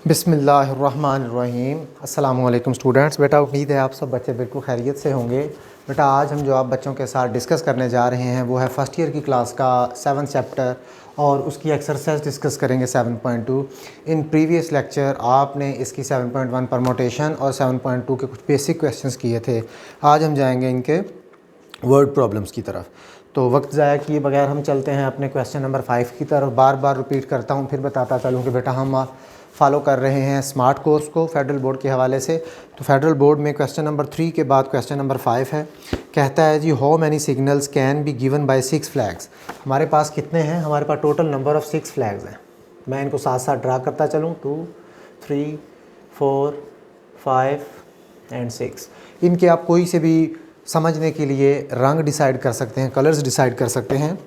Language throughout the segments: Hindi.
बिस्मिल्लाहिर्रहमानिर्रहीम। अस्सलामु अलैकुम स्टूडेंट्स। बेटा उम्मीद है आप सब बच्चे बिल्कुल खैरियत से होंगे। बेटा आज हम जो आप बच्चों के साथ डिस्कस करने जा रहे हैं वो है फ़र्स्ट ईयर की क्लास का 7th चैप्टर और उसकी एक्सरसाइज डिस्कस करेंगे 7.2। इन प्रीवियस लेक्चर आपने इसकी 7.1 परमोटेशन और 7.2 के कुछ बेसिक क्वेश्चंस किए थे। आज हम जाएंगे इनके वर्ड प्रॉब्लम्स की तरफ। तो वक्त ज़ाया किए बगैर हम चलते हैं अपने क्वेश्चन नंबर 5 की तरफ। बार बार रिपीट करता हूँ फिर बताता चलूँ कि बेटा हम फॉलो कर रहे हैं स्मार्ट कोर्स को फेडरल बोर्ड के हवाले से। तो फेडरल बोर्ड में क्वेश्चन नंबर 3 के बाद क्वेश्चन नंबर 5 है। कहता है जी how many signals can be given by 6 flags. हमारे पास कितने हैं? हमारे पास टोटल नंबर ऑफ़ 6 फ्लैग्स हैं। मैं इनको साथ साथ ड्रा करता चलूँ 2, 3, 4, 5 एंड 6। इनके आप कोई से भी समझने के लिए रंग डिसाइड कर सकते हैं, कलर्स डिसाइड कर सकते हैं।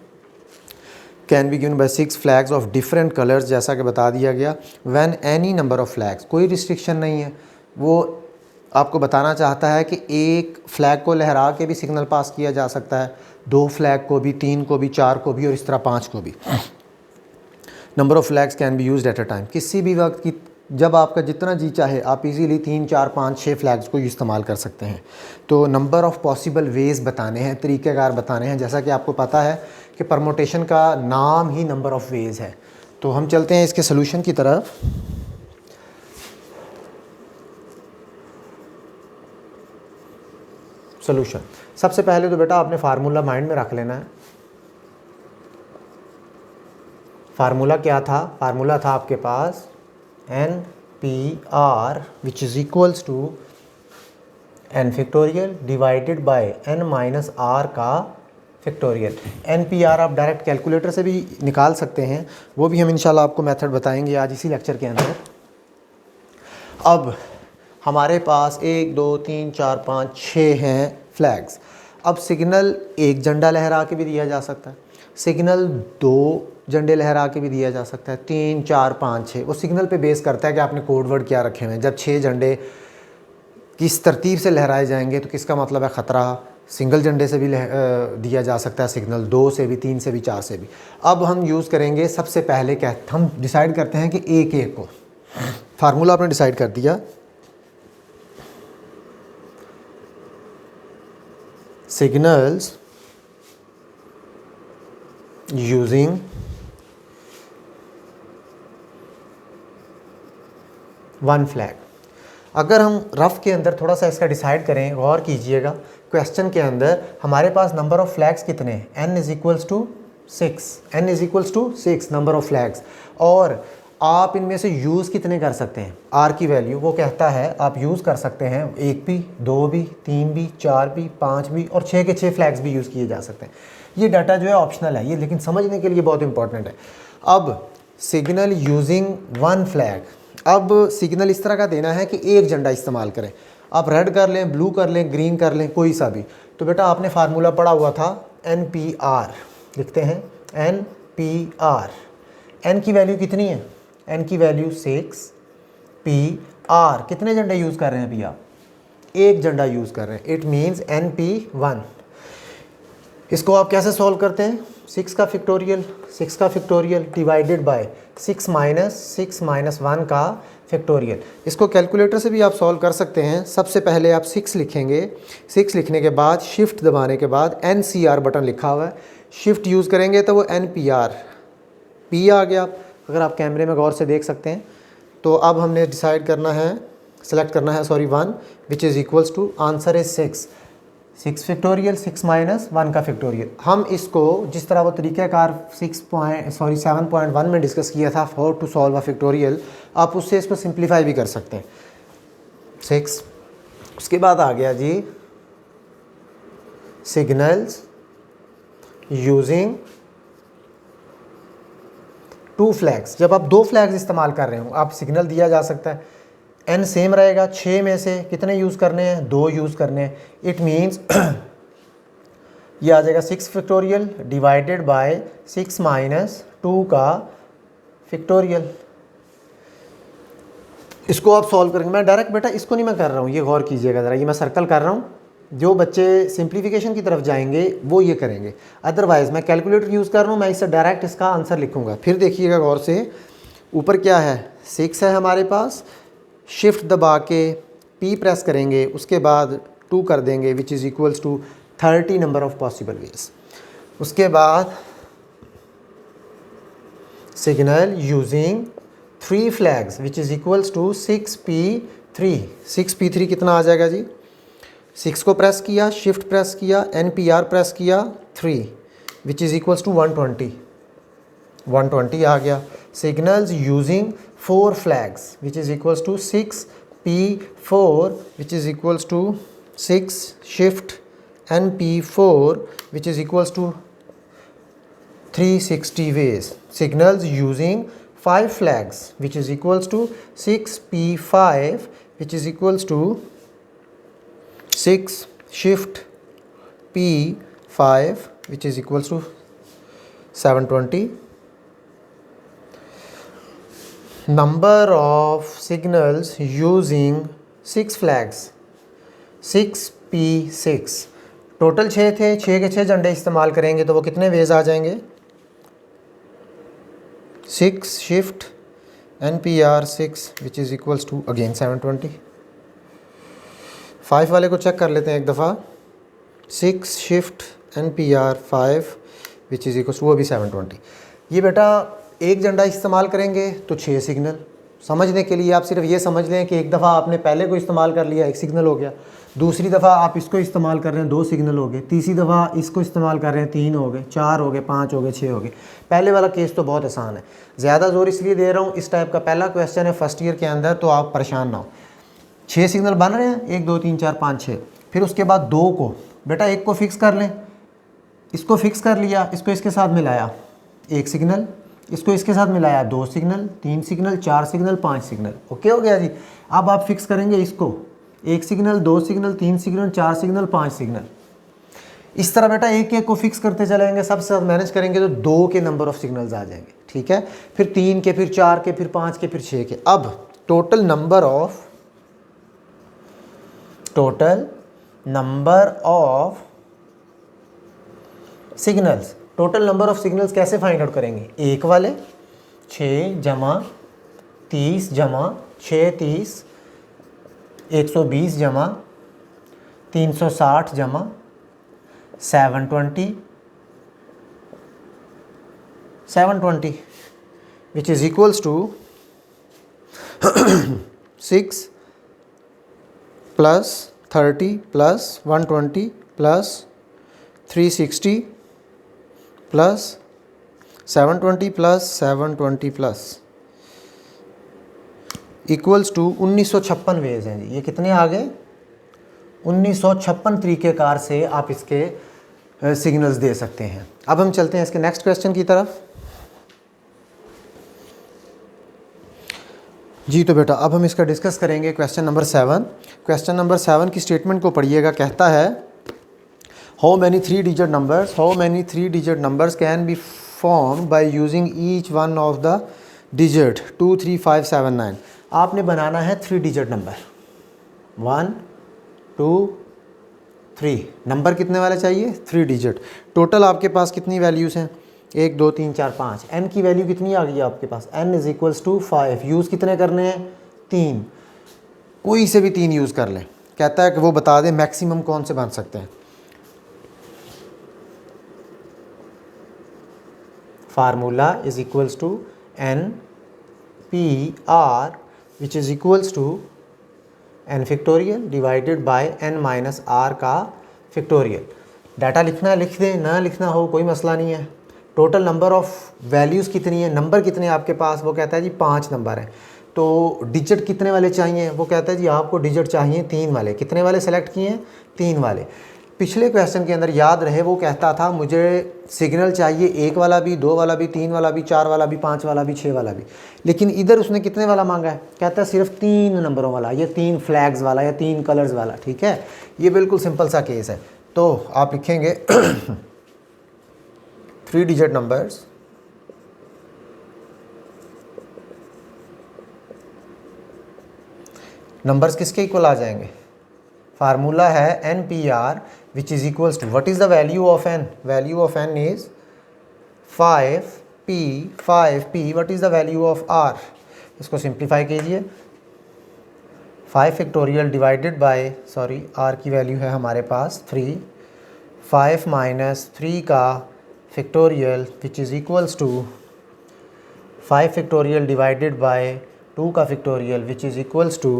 Can be given by 6 flags of different colours, जैसा कि बता दिया गया। When any number of flags, कोई रिस्ट्रिक्शन नहीं है। वो आपको बताना चाहता है कि एक फ्लैग को लहरा के भी सिग्नल पास किया जा सकता है, 2 फ्लैग को भी, 3 को भी, 4 को भी और इस तरह 5 को भी। Number of flags can be used at a time, किसी भी वक्त की जब आपका जितना जी चाहे आप इजीली 3, 4, 5, 6 फ्लैग्स को इस्तेमाल कर सकते हैं। तो नंबर ऑफ़ पॉसिबल वेज़ बताने हैं, तरीक़ेकार बताने हैं। जैसा कि आपको पता है कि परमोटेशन का नाम ही नंबर ऑफ़ वेज़ है। तो हम चलते हैं इसके सोल्यूशन की तरफ। सोल्यूशन सबसे पहले तो बेटा आपने फार्मूला माइंड में रख लेना है। फार्मूला क्या था? फार्मूला था आपके पास NPR which is equals to n factorial divided by n minus r का फैक्टोरियल। NPR आप डायरेक्ट कैलकुलेटर से भी निकाल सकते हैं, वो भी हम इंशाल्लाह आपको मेथड बताएंगे आज इसी लेक्चर के अंदर। अब हमारे पास 1, 2, 3, 4, 5, 6 हैं फ्लैग्स। अब सिग्नल एक झंडा लहरा के भी दिया जा सकता है, सिग्नल 2 झंडे लहरा के भी दिया जा सकता है, 3, 4, 5, 6। वो सिग्नल पे बेस करता है कि आपने कोड वर्ड क्या रखे हुए हैं। जब 6 झंडे किस तरतीब से लहराए जाएंगे तो किसका मतलब है ख़तरा। सिंगल झंडे से भी दिया जा सकता है सिग्नल, 2 से भी, 3 से भी, 4 से भी। अब हम यूज़ करेंगे सबसे पहले क्या हम डिसाइड करते हैं कि एक को फार्मूला आपने डिसाइड कर दिया। Signals using one flag. अगर हम रफ़ के अंदर थोड़ा सा इसका डिसाइड करें, गौर कीजिएगा। क्वेश्चन के अंदर हमारे पास नंबर ऑफ़ फ्लैग्स कितने हैं? n is equals to 6, n is equals to 6 number of flags. और आप इनमें से यूज़ कितने कर सकते हैं? r की वैल्यू वो कहता है आप यूज़ कर सकते हैं 1 भी, 2 भी, 3 भी, 4 भी, 5 भी और 6 के 6 फ्लैग्स भी यूज़ किए जा सकते हैं। ये डाटा जो है ऑप्शनल है ये, लेकिन समझने के लिए बहुत इंपॉर्टेंट है। अब सिग्नल यूजिंग वन फ्लैग, अब सिग्नल इस तरह का देना है कि एक झंडा इस्तेमाल करें। आप रेड कर लें, ब्लू कर लें, ग्रीन कर लें, कोई सा भी। तो बेटा आपने फार्मूला पढ़ा हुआ था NPR, लिखते हैं NPR। n की वैल्यू कितनी है? n की वैल्यू 6, PR कितने झंडे यूज़ कर रहे हैं अभी आप? एक झंडा यूज़ कर रहे हैं। It means NP1। इसको आप कैसे सॉल्व करते हैं? 6 का फैक्टोरियल डिवाइडेड बाय 6 माइनस 1 का फैक्टोरियल। इसको कैलकुलेटर से भी आप सॉल्व कर सकते हैं। सबसे पहले आप 6 लिखेंगे, 6 लिखने के बाद शिफ्ट दबाने के बाद NCR बटन लिखा हुआ है, शिफ्ट यूज़ करेंगे तो वो NPR P आ गया। अगर आप कैमरे में गौर से देख सकते हैं। तो अब हमने डिसाइड करना है, सेलेक्ट करना है 1 which is equals to, answer is 6 factorial 6 minus 1 का फैक्टोरियल। हम इसको जिस तरह वो तरीक़ाकार 7.1 में डिस्कस किया था how to solve a factorial, आप उससे इसको सिंप्लीफाई भी कर सकते हैं। 6 उसके बाद आ गया जी सिग्नल्स यूजिंग 2 फ्लैग्स। जब आप 2 फ्लैग्स इस्तेमाल कर रहे हो, आप सिग्नल दिया जा सकता है n सेम रहेगा, 6 में से कितने यूज़ करने हैं? 2 यूज़ करने हैं। इट मीन्स ये आ जाएगा 6 फैक्टोरियल डिवाइडेड बाय 6 माइनस 2 का फैक्टोरियल। इसको आप सॉल्व करेंगे। मैं डायरेक्ट बेटा इसको नहीं मैं कर रहा हूँ, ये गौर कीजिएगा ज़रा, ये मैं सर्कल कर रहा हूँ। जो बच्चे सिंप्लीफिकेशन की तरफ जाएंगे वो ये करेंगे, अदरवाइज़ मैं कैलकुलेटर यूज़ कर रहा हूँ, मैं इससे डायरेक्ट इसका आंसर लिखूँगा। फिर देखिएगा गौर से, ऊपर क्या है 6 है हमारे पास, शिफ्ट दबा के P प्रेस करेंगे, उसके बाद 2 कर देंगे which is equals to 30 number of possible ways. उसके बाद signal using 3 flags which is equals to 6P3। 6P3 कितना आ जाएगा जी, 6 को प्रेस किया, शिफ्ट प्रेस किया, NPR प्रेस किया, 3 विच इज़ इक्वल्स टू 120 आ गया। Signals using 4 flags which is equals to 6P4 which is equals to 6 shift NP4 which is equals to 360 ways. Signals using 5 flags which is equals to 6P5 which is equals to 6 shift P5 which is equals to 720. Number of signals using 6 flags 6P6। Total 6 थे, 6 के 6 झंडे इस्तेमाल करेंगे तो वो कितने वेज आ जाएंगे, 6 shift NPR 6 which is equals to again 720। 5 वाले को चेक कर लेते हैं एक दफ़ा, 6 shift NPR 5 which is equals to, वो भी 720। ये बेटा एक झंडा इस्तेमाल करेंगे तो 6 सिग्नल। समझने के लिए आप सिर्फ ये समझ लें कि एक दफ़ा आपने पहले को इस्तेमाल कर लिया, 1 सिग्नल हो गया, दूसरी दफ़ा आप इसको इस्तेमाल कर रहे हैं, 2 सिग्नल हो गए, तीसरी दफ़ा इसको इस्तेमाल कर रहे हैं, 3 हो गए, 4 हो गए, 5 हो गए, 6 हो गए। पहले वाला केस तो बहुत आसान है, ज़्यादा ज़ोर इसलिए दे रहा हूँ, इस टाइप का पहला क्वेश्चन है फर्स्ट ईयर के अंदर, तो आप परेशान ना हो। 6 सिग्नल बन रहे हैं, 1 2 3 4 5 6, फिर उसके बाद 2 को बेटा 1 को फिक्स कर लें, इसको फिक्स कर लिया, इसको इसके साथ मिलाया 1 सिग्नल, इसको इसके साथ मिलाया 2 signal, 3 signal, 4 signal, 5 signal, okay हो गया जी। अब आप फिक्स करेंगे इसको 1 signal, 2 signal, 3 signal, 4 signal, 5 signal, इस तरह बेटा एक एक को फिक्स करते चलेंगे, सबसे साथ मैनेज करेंगे तो 2 के नंबर ऑफ सिग्नल्स आ जाएंगे, ठीक है, फिर 3 के, फिर 4 के, फिर 5 के, फिर 6 के। अब टोटल नंबर ऑफ सिग्नल्स कैसे फाइंड आउट करेंगे, एक वाले 6 जमा 30 जमा 6 30 120 जमा 360 जमा 720 which is equals to 6 plus 30 plus 120 plus 360 plus 720 plus 720 plus equals to 1956 ways हैं जी। ये कितने आ गए, 1956 तरीक़ेकार से आप इसके सिग्नल्स दे सकते हैं। अब हम चलते हैं इसके नेक्स्ट क्वेश्चन की तरफ जी। तो बेटा अब हम इसका डिस्कस करेंगे क्वेश्चन नंबर 7। क्वेश्चन नंबर 7 की स्टेटमेंट को पढ़िएगा। कहता है how many 3 digit numbers can be form by using each one of the digit 2 3 5 7 9। आपने बनाना है 3 डिजिट नंबर, 1 2 3, नंबर कितने वाले चाहिए, 3 डिजिट। टोटल आपके पास कितनी वैल्यूज़ हैं, 1 2 3 4 5। n की वैल्यू कितनी आ गई है आपके पास, n is equals to 5। Use कितने करने हैं, 3, कोई से भी 3 यूज़ कर लें। कहता है कि वो बता दें मैक्सिमम कौन से बन सकते हैं। Formula is equals to NPR which is equals to n factorial divided by n minus r का फैक्टोरियल। डाटा लिखना है लिख दें, ना लिखना हो कोई मसला नहीं है। टोटल नंबर ऑफ़ वैल्यूज़ कितनी है, नंबर कितने आपके पास, वो कहता है जी 5 नंबर हैं। तो डिजिट कितने वाले चाहिए, वो कहता है जी आपको डिजिट चाहिए 3 वाले। कितने वाले सेलेक्ट किए हैं, 3 वाले। पिछले क्वेश्चन के अंदर याद रहे वो कहता था मुझे सिग्नल चाहिए 1 वाला भी, 2 वाला भी, 3 वाला भी, 4 वाला भी, 5 वाला भी, 6 वाला भी। लेकिन इधर उसने कितने वाला मांगा है, कहता है सिर्फ 3 नंबरों वाला, या 3 फ्लैग्स वाला, या 3 कलर्स वाला। ठीक है, ये बिल्कुल सिंपल सा केस है। तो आप लिखेंगे 3 डिजिट नंबर्स किसके इक्वल आ जाएंगे। फार्मूला है NPR which is equals to what is the value of n? Value of n is 5P P 5P what is the value of R। इसको सिंप्लीफाई कीजिए, 5 फैक्टोरियल डिवाइडेड बाय R की वैल्यू है हमारे पास 3, 5 माइनस 3 का factorial which is equals to 5 factorial divided by 2 का factorial which is equals to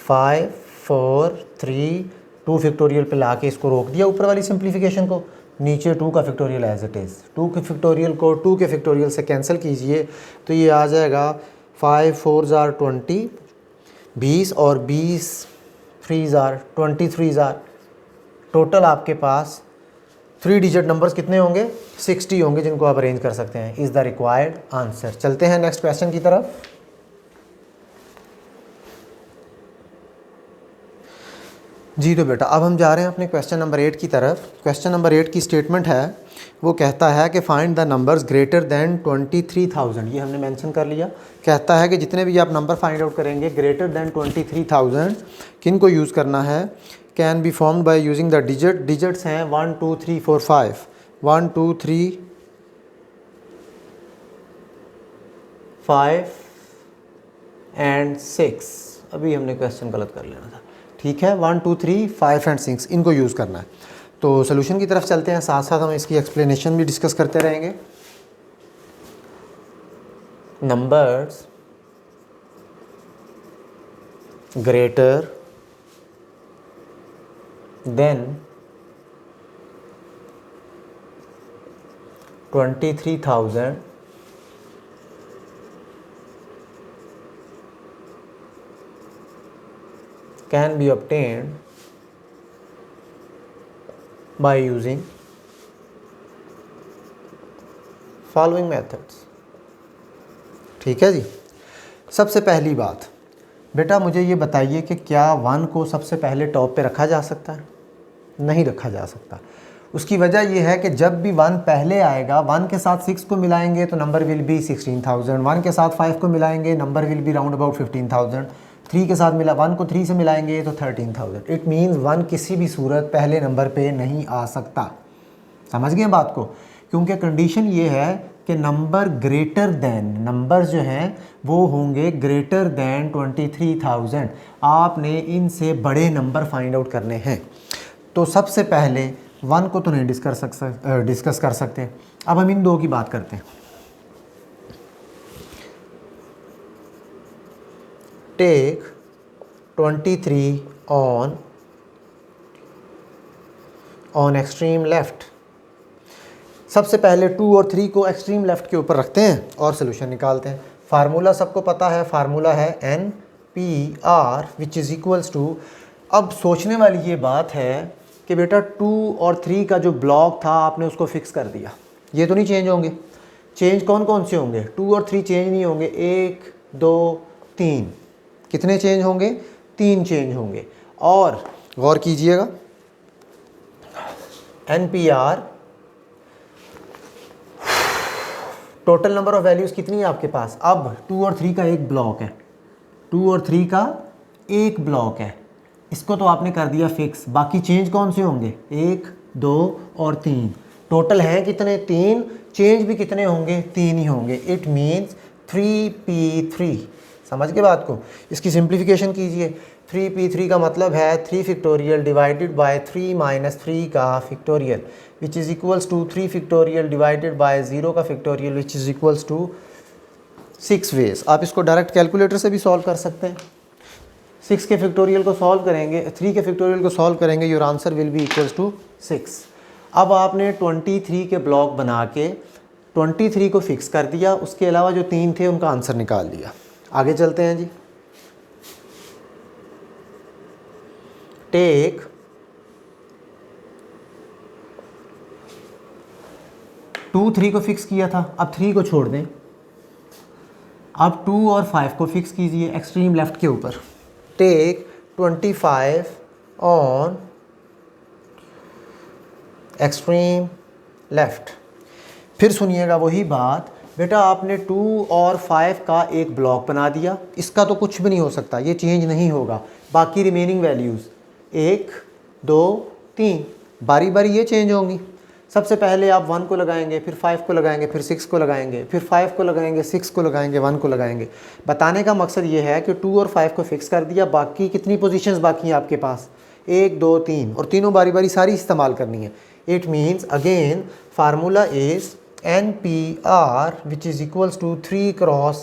5 4 3 2 factorial पे ला के इसको रोक दिया ऊपर वाली सिंप्लीफिकेशन को, नीचे 2 का फैक्टोरियल एज इट इज़। 2 के फैक्टोरियल को 2 के फैक्टोरियल से कैंसिल कीजिए तो ये आ जाएगा 5 4 जार 20 20 और 20 3 जार 23 जार। टोटल आपके पास 3 डिजिट नंबर्स कितने होंगे 60 होंगे जिनको आप अरेंज कर सकते हैं। Is the required answer. चलते हैं नेक्स्ट क्वेश्चन की तरफ। जी तो बेटा अब हम जा रहे हैं अपने क्वेश्चन नंबर 8 की तरफ। क्वेश्चन नंबर 8 की स्टेटमेंट है, वो कहता है कि find the numbers greater than 23,000। ये हमने मेंशन कर लिया। कहता है कि जितने भी आप नंबर फाइंड आउट करेंगे ग्रेटर दैन 23,000 किन को यूज़ करना है, can be formed by using the digits हैं 1 2 3 4 5 1 2 3 5 एंड 6। अभी हमने क्वेश्चन गलत कर लेना था, ठीक है। 1 2 3 5 एंड 6 इनको यूज़ करना है। तो सोल्यूशन की तरफ चलते हैं, साथ साथ हम इसकी एक्सप्लेनेशन भी डिस्कस करते रहेंगे। Numbers greater than 23,000 can be obtained by using following methods। ठीक है जी। सबसे पहली बात बेटा मुझे ये बताइए कि क्या 1 को सबसे पहले टॉप पे रखा जा सकता है? नहीं रखा जा सकता। उसकी वजह यह है कि जब भी 1 पहले आएगा 1 के साथ 6 को मिलाएंगे तो नंबर विल बी 16,000, 1 के साथ 5 को मिलाएंगे number will be round about 15,000, 3 के साथ 1 को 3 से मिलाएंगे तो 13,000। इट मीन्स 1 किसी भी सूरत पहले नंबर पे नहीं आ सकता। समझ गए बात को? क्योंकि कंडीशन ये है कि नंबर ग्रेटर दैन, नंबर जो हैं वो होंगे ग्रेटर दैन 23,000। आपने इनसे बड़े नंबर फाइंड आउट करने हैं। तो सबसे पहले 1 को तो नहीं डिस्कस कर सकते। अब हम इन दो की बात करते हैं। Take 23 on extreme left. सबसे पहले 2 और 3 को एक्सट्रीम लेफ़्ट के ऊपर रखते हैं और सोल्यूशन निकालते हैं। फार्मूला सबको पता है, फार्मूला है NPR which is equals to. अब सोचने वाली ये बात है कि बेटा 2 और 3 का जो ब्लॉक था आपने उसको फिक्स कर दिया, ये तो नहीं चेंज होंगे। चेंज कौन कौन से होंगे? 2 और 3 चेंज नहीं होंगे, 1 2 3। कितने चेंज होंगे? 3 चेंज होंगे। और गौर कीजिएगा NPR total number of values कितनी है आपके पास? अब 2 और 3 का एक ब्लॉक है, 2 और 3 का एक ब्लॉक है, इसको तो आपने कर दिया फिक्स। बाकी चेंज कौन से होंगे? 1 2 और 3। टोटल हैं कितने? 3। चेंज भी कितने होंगे? 3 ही होंगे। It means 3p3। समझ के बात को? इसकी सिंप्लीफिकेशन कीजिए। 3p3 का मतलब है 3 फैक्टोरियल डिवाइडेड बाय 3 माइनस 3 का factorial which is equals to 3 factorial divided by 0 का factorial which is equals to 6 ways. आप इसको डायरेक्ट कैलकुलेटर से भी सॉल्व कर सकते हैं। 6 के फैक्टोरियल को सॉल्व करेंगे, 3 के फैक्टोरियल को सॉल्व करेंगे, your answer will be equals to 6। अब आपने 23 के ब्लॉक बना के 23 को फिक्स कर दिया, उसके अलावा जो 3 थे उनका आंसर निकाल दिया। आगे चलते हैं जी। टेक 2 3 को फिक्स किया था, अब 3 को छोड़ दें। अब 2 और 5 को फिक्स कीजिए एक्सट्रीम लेफ्ट के ऊपर। Take 25 on extreme left. फिर सुनिएगा वही बात, बेटा आपने 2 और 5 का एक ब्लॉक बना दिया, इसका तो कुछ भी नहीं हो सकता, ये चेंज नहीं होगा। बाकी रिमेनिंग वैल्यूज़ 1 2 3 बारी बारी ये चेंज होंगी। सबसे पहले आप 1 को लगाएंगे, फिर 5 को लगाएंगे, फिर 6 को लगाएंगे, फिर 5 को लगाएंगे, 6 को लगाएंगे, 1 को लगाएंगे। बताने का मकसद ये है कि 2 और 5 को फिक्स कर दिया, बाकी कितनी पोजीशंस बाकी हैं आपके पास, 1 2 3, और तीनों बारी बारी सारी इस्तेमाल करनी है। It means again formula is NPR which is equals to 3 cross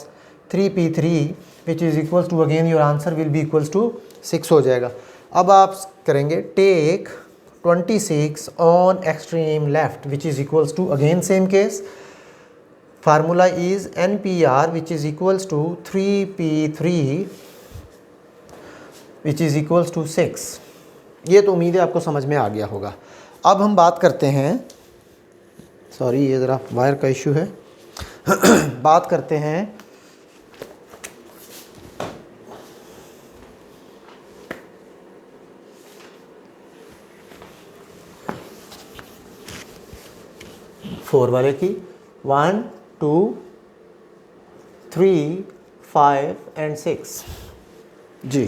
3P3 which is equals to again your answer will be equals to 6 हो जाएगा। अब आप करेंगे take 26 on extreme left which is equals to again same case, formula is NPR which is equals to 3P3 which is equals to 6। ये तो उम्मीद है आपको समझ में आ गया होगा। अब हम बात करते हैं, सॉरी ये ज़रा वायर का इशू है बात करते हैं फोर वाले की। 1 2 3 5 एंड 6 जी।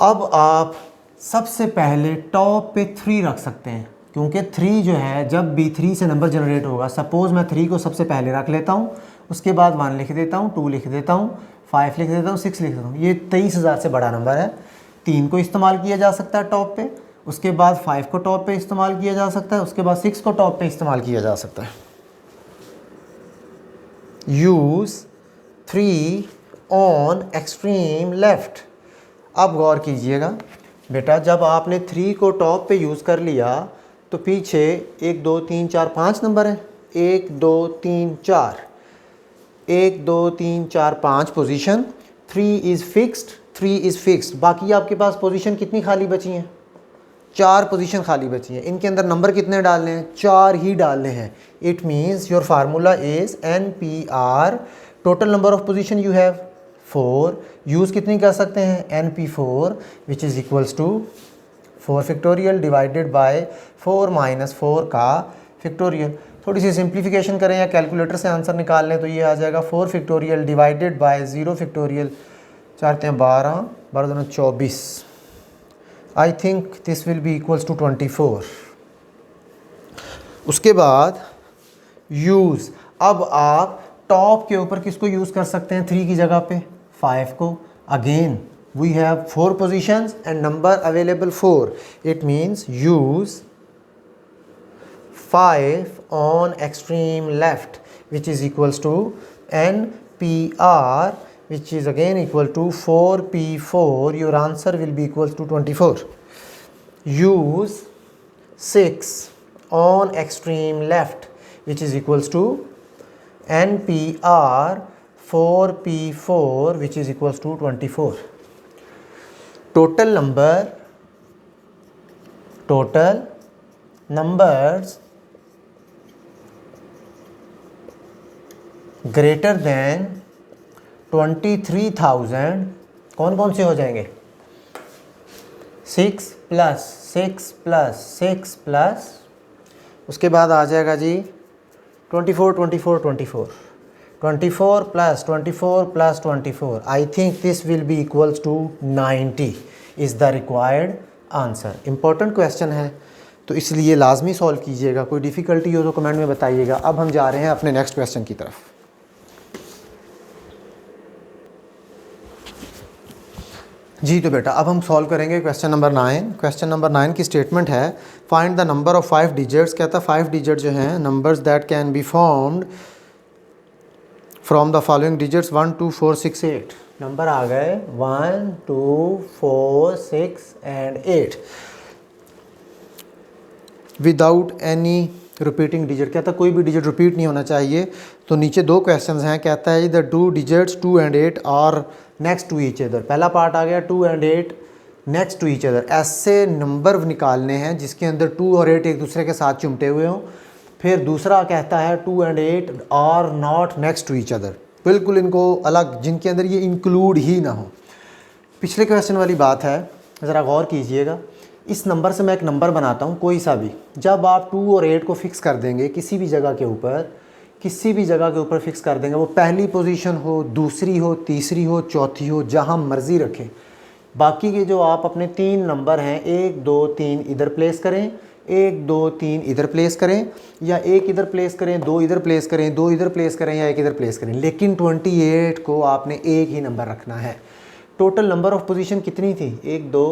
अब आप सबसे पहले टॉप पे 3 रख सकते हैं, क्योंकि 3 जो है जब भी 3 से नंबर जनरेट होगा, सपोज़ मैं 3 को सबसे पहले रख लेता हूँ, उसके बाद 1 लिख देता हूँ, 2 लिख देता हूँ, 5 लिख देता हूँ, 6 लिख देता हूँ। ये 23,000 से बड़ा नंबर है। 3 को इस्तेमाल किया जा सकता है टॉप पे, उसके बाद 5 को टॉप पे इस्तेमाल किया जा सकता है, उसके बाद 6 को टॉप पे इस्तेमाल किया जा सकता है। Use 3 on extreme left. अब गौर कीजिएगा बेटा, जब आपने 3 को टॉप पे यूज़ कर लिया तो पीछे 1 2 3 4 5 नंबर है, 1 2 3 4, 1 2 3 4 5 position. 3 is fixed, 3 is fixed. बाकी आपके पास पोजीशन कितनी खाली बची हैं? 4 पोजीशन खाली बची हैं। इनके अंदर नंबर कितने डालने हैं? 4 ही डालने हैं। It means your formula is NPR, total number of position you have 4। Use कितनी कर सकते हैं? NP4 which is equals to 4 factorial divided by 4 minus 4 का फैक्टोरियल। थोड़ी सी सिंप्लीफिकेशन करें या कैलकुलेटर से आंसर निकाल लें तो ये आ जाएगा 4 factorial divided by 0 factorial. 4 × 12, 12 × 24। I think this will be equals to 24। उसके बाद यूज़, अब आप टॉप के ऊपर किसको यूज़ कर सकते हैं 3 की जगह पे? 5 को। Again we have 4 positions and number available 4. It means use 5 on extreme left which is equals to NPR which is again equal to 4P4. Your answer will be equals to 24. Use 6 on extreme left which is equals to NPR 4P4 which is equals to 24. Total numbers greater than 23,000 कौन कौन से हो जाएंगे? 6 प्लस 6 प्लस 6 प्लस उसके बाद आ जाएगा जी 24 24 24 24 plus 24 plus 24. I think this will be equals to 90 is the required answer. Important question है तो इसलिए लाजमी सॉल्व कीजिएगा। कोई डिफ़िकल्टी हो तो कमेंट में बताइएगा। अब हम जा रहे हैं अपने नेक्स्ट क्वेश्चन की तरफ। जी तो बेटा अब हम सॉल्व करेंगे क्वेश्चन नंबर 9। क्वेश्चन नंबर 9 की स्टेटमेंट है find the number of 5 digits. कहता है 5 डिजिट जो हैं numbers that can be formed from the following digits 1 2 4 6 8। Number आ गए 1 2 4 6 and 8 without any repeating digit. कहता है कोई भी डिजिट रिपीट नहीं होना चाहिए। तो नीचे 2 क्वेश्चंस हैं। कहता है the 2 digits 2 and 8 are next to each other. पहला पार्ट आ गया 2 and 8 next to each other. ऐसे नंबर निकालने हैं जिसके अंदर 2 और 8 एक दूसरे के साथ चिमटे हुए हों। फिर दूसरा कहता है 2 and 8 are not next to each other, बिल्कुल इनको अलग, जिनके अंदर ये इंक्लूड ही ना हो। पिछले क्वेश्चन वाली बात है, ज़रा गौर कीजिएगा। इस नंबर से मैं एक नंबर बनाता हूँ कोई सा भी। जब आप 2 और 8 को फिक्स कर देंगे किसी भी जगह के ऊपर, किसी भी जगह के ऊपर फिक्स कर देंगे, वो पहली पोजीशन हो, दूसरी हो, तीसरी हो, चौथी हो, जहाँ मर्ज़ी रखें, बाकी के जो आप अपने 3 नंबर हैं 1 2 3 इधर प्लेस करें, 1 2 3 इधर प्लेस करें, या 1 इधर प्लेस करें, 2 इधर प्लेस करें, 2 इधर प्लेस करें, या 1 इधर प्लेस करें, लेकिन 28 को आपने एक ही नंबर रखना है। टोटल नंबर ऑफ पोजीशन कितनी थी? 1 2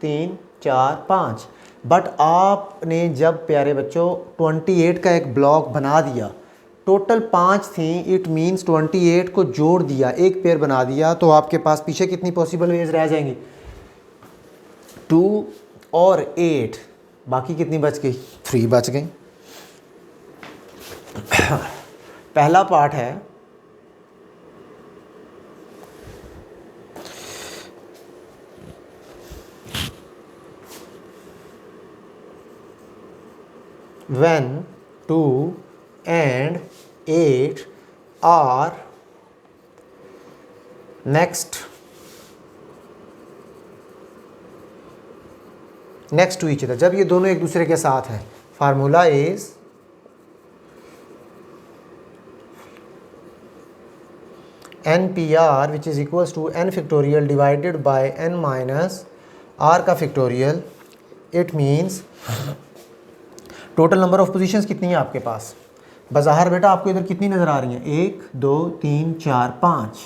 3 4 5। बट आपने जब प्यारे बच्चों 28 का एक ब्लॉक बना दिया, टोटल 5 थी, इट मीन्स 28 को जोड़ दिया, एक पेयर बना दिया, तो आपके पास पीछे कितनी पॉसिबल वेज रह जाएंगी? 2 और 8, बाकी कितनी बच गई? 3 बच गई। पहला पार्ट है when 2 and 8 are next to each other, जब ये दोनों एक दूसरे के साथ हैं। Formula is NPR which is equals to n factorial divided by n minus r का factorial. It means total number of positions कितनी है आपके पास? बज़ाहिर बेटा आपको इधर कितनी नज़र आ रही हैं? 1 2 3 4 5,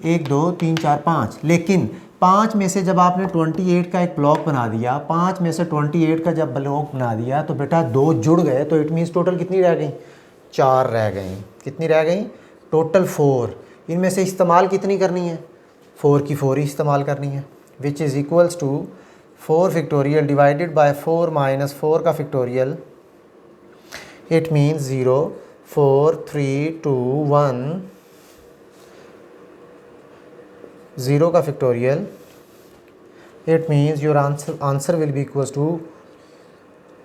1 2 3 4 5। लेकिन 5 में से जब आपने 28 का एक ब्लॉक बना दिया, 5 में से 28 का जब ब्लॉक बना दिया तो बेटा 2 जुड़ गए, तो इट मीन्स टोटल कितनी रह गई? 4 रह गई। कितनी रह गई? टोटल 4। इनमें से इस्तेमाल कितनी करनी है? 4 की 4 ही इस्तेमाल करनी है, which is equals to 4 factorial divided by 4 minus 4 का फैक्टोरियल। इट मीन्स 0 4 3 2 1 0 का factorial. It means your answer will be equals to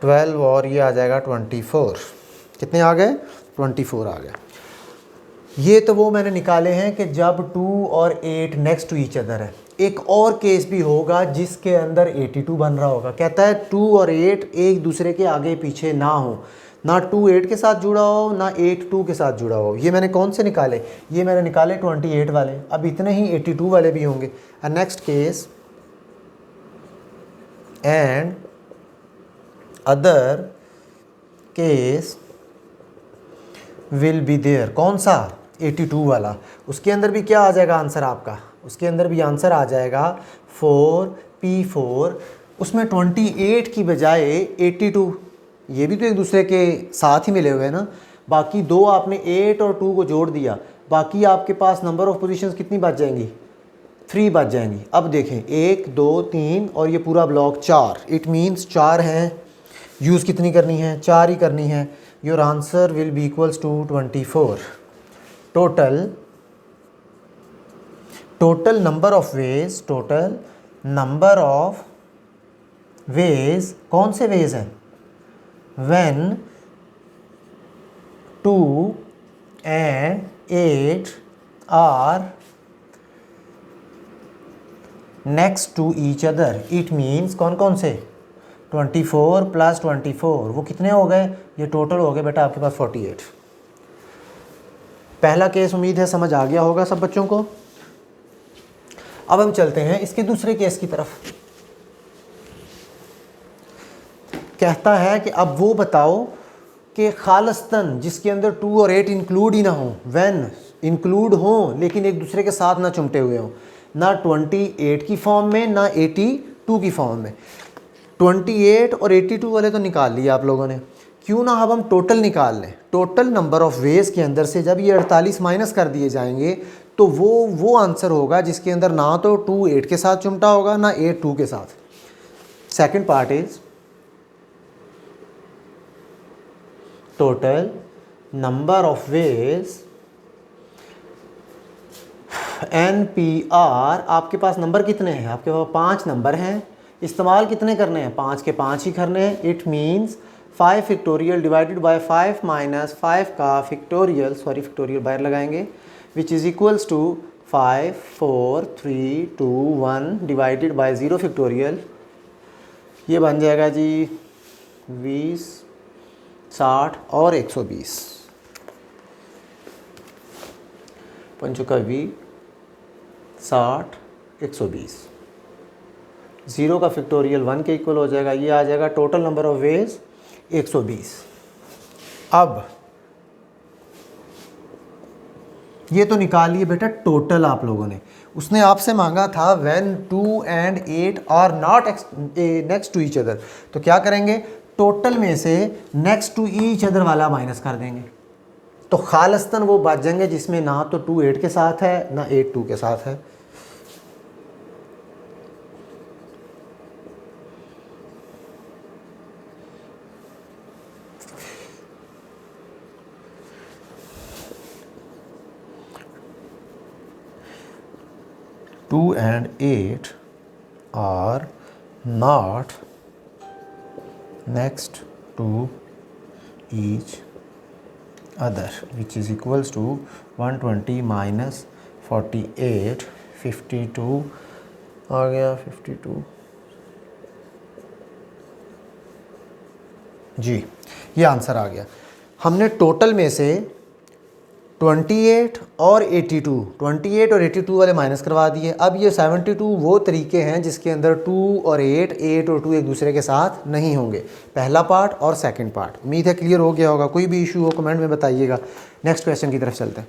12 और ये आ जाएगा 24। कितने आ गए? 24 आ गए। ये तो वो मैंने निकाले हैं कि जब 2 और 8 नेक्स्ट टू ईच अदर है। एक और केस भी होगा जिसके अंदर 82 बन रहा होगा। कहता है 2 और 8 एक दूसरे के आगे पीछे ना हो, ना 2 8 के साथ जुड़ा हो, ना 8 2 के साथ जुड़ा हो। ये मैंने कौन से निकाले? ये मैंने निकाले 28 वाले। अब इतने ही 82 वाले भी होंगे। Next case and other case will be there. कौन सा? 82 वाला। उसके अंदर भी क्या आ जाएगा आंसर आपका? उसके अंदर भी आंसर आ जाएगा 4p4। उसमें 28 की बजाय 82, ये भी तो एक दूसरे के साथ ही मिले हुए हैं ना। बाकी 2 आपने 8 और 2 को जोड़ दिया, बाकी आपके पास नंबर ऑफ पोजीशंस कितनी बच जाएंगी? 3 बच जाएंगी। अब देखें 1 2 3 और ये पूरा ब्लॉक 4। इट मीन्स 4 हैं। यूज़ कितनी करनी है? 4 ही करनी है। Your answer will be equals to 24। Total number of ways, total number of ways, कौन से वेज हैं? when 2 and 8 are next to each other। it means कौन कौन से? 24 प्लस 24, वो कितने हो गए? ये टोटल हो गए बेटा आपके पास 48। पहला केस उम्मीद है समझ आ गया होगा सब बच्चों को। अब हम चलते हैं इसके दूसरे केस की तरफ। कहता है कि अब वो बताओ कि खालिस्तन जिसके अंदर 2 और 8 इंक्लूड ही ना हो, व्हेन इंक्लूड हो लेकिन एक दूसरे के साथ ना चिमटे हुए हो, ना 28 की फॉर्म में ना 82 की फॉर्म में। 28 और 82 वाले तो निकाल लिए आप लोगों ने, क्यों ना अब हम टोटल निकाल लें। टोटल नंबर ऑफ वेज के अंदर से जब ये 48 माइनस कर दिए जाएंगे तो वो आंसर होगा जिसके अंदर ना तो 2 8 के साथ चिमटा होगा ना 8 2 के साथ। Second part is total number of veg NPR। आपके पास नंबर कितने हैं? आपके पास 5 नंबर हैं। इस्तेमाल कितने करने हैं? 5 के 5 ही करने हैं। It means 5 factorial divided by 5 minus 5 का फैक्टोरियल, सॉरी फैक्टोरियल बाहर लगाएंगे, which is equals to 5 4 3 2 1 divided by 0 factorial. ये बन जाएगा जी 20 60 और 120। 5 का 20 60 120। 0 का फैक्टोरियल 1 के इक्वल हो जाएगा। ये आ जाएगा टोटल नंबर ऑफ वेज 120। अब ये तो निकाल लिए बेटा टोटल आप लोगों ने। उसने आपसे मांगा था when 2 and 8 are not next to each other, तो क्या करेंगे, टोटल में से नेक्स्ट टू ईच अदर वाला माइनस कर देंगे, तो खालिस्तन वो बच जाएंगे जिसमें ना तो 2 8 के साथ है ना 8 2 के साथ है। Two and 8 are not next to each other, which is equals to 120 minus 48, 52 आ गया 52 जी, ये आंसर आ गया। हमने टोटल में से 28 और 82 वाले माइनस करवा दिए। अब ये 72 वो तरीके हैं जिसके अंदर 2 और 8 और 2 एक दूसरे के साथ नहीं होंगे, पहला पार्ट और सेकंड पार्ट। उम्मीद है क्लियर हो गया होगा। कोई भी इशू हो कमेंट में बताइएगा। नेक्स्ट क्वेश्चन की तरफ चलते हैं।